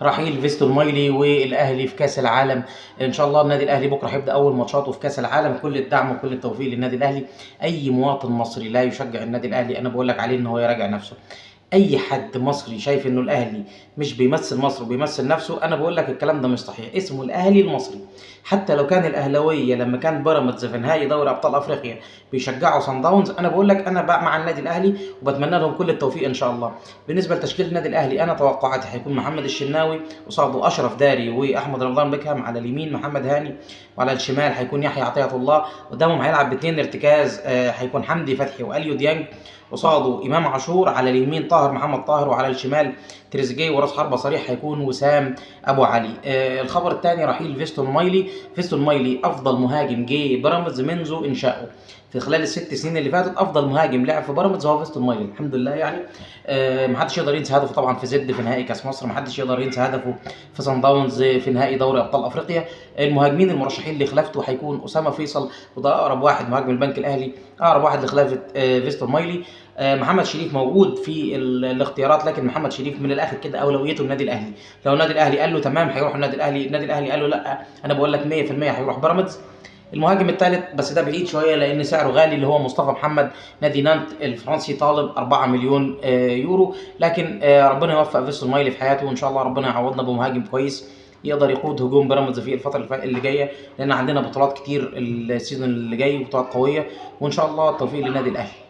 رحيل فيستون مايلي والاهلي في كاس العالم. ان شاء الله النادي الاهلي بكره هيبدا اول ماتشاته في كاس العالم. كل الدعم وكل التوفيق للنادي الاهلي. اي مواطن مصري لا يشجع النادي الاهلي انا بقول لك عليه ان هو يراجع نفسه. اي حد مصري شايف انه الاهلي مش بيمثل مصر وبيمثل نفسه، انا بقول لك الكلام ده مش صحيح. اسمه الاهلي المصري. حتى لو كان الاهلاويه لما كان بيراميدز في نهائي دوري ابطال افريقيا بيشجعوا صن داونز، انا بقول لك انا بقى مع النادي الاهلي وبتمنى لهم كل التوفيق ان شاء الله. بالنسبه لتشكيل النادي الاهلي انا توقعاتي هيكون محمد الشناوي قصاده اشرف داري واحمد رمضان بيكهام، على اليمين محمد هاني، وعلى الشمال هيكون يحيى عطيه الله. قدامهم هيلعب باثنين ارتكاز، هيكون حمدي فتحي واليو ديانج. قصاده امام عاشور، على اليمين طاهر محمد طاهر، وعلى الشمال تريزيجيه. وراس حربه صريح هيكون وسام ابو علي. الخبر الثاني رحيل فيستون مايلي. فيستون مايلي افضل مهاجم جه بيراميدز منذ انشائه. في خلال الست سنين اللي فاتت افضل مهاجم لعب في بيراميدز هو فيستون مايلي، الحمد لله يعني. محدش يقدر ينسى هدفه طبعا في زد في نهائي كاس مصر، محدش يقدر ينسى هدفه في صن داونز في نهائي دوري ابطال افريقيا. المهاجمين المرشحين لخلافته هيكون اسامه فيصل، وده اقرب واحد مهاجم البنك الاهلي، اقرب واحد لخلافه فيستون مايلي. محمد شريف موجود في الاختيارات، لكن محمد شريف من الاخر كده اولويته النادي الاهلي. لو النادي الاهلي قال له تمام هيروح النادي الاهلي، النادي الاهلي قال له لا انا بقول لك 100% هيروح بيراميدز. المهاجم الثالث بس ده بعيد شويه لان سعره غالي، اللي هو مصطفى محمد. نادي نانت الفرنسي طالب 4 مليون يورو، لكن ربنا يوفق فيستون مايلي في حياته، وان شاء الله ربنا يعوضنا بمهاجم كويس يقدر يقود هجوم بيراميدز في الفتره اللي جايه، لان عندنا بطولات كتير السيزون اللي جاي، بطولات قويه، وان شاء الله التوفيق للنادي الاهلي.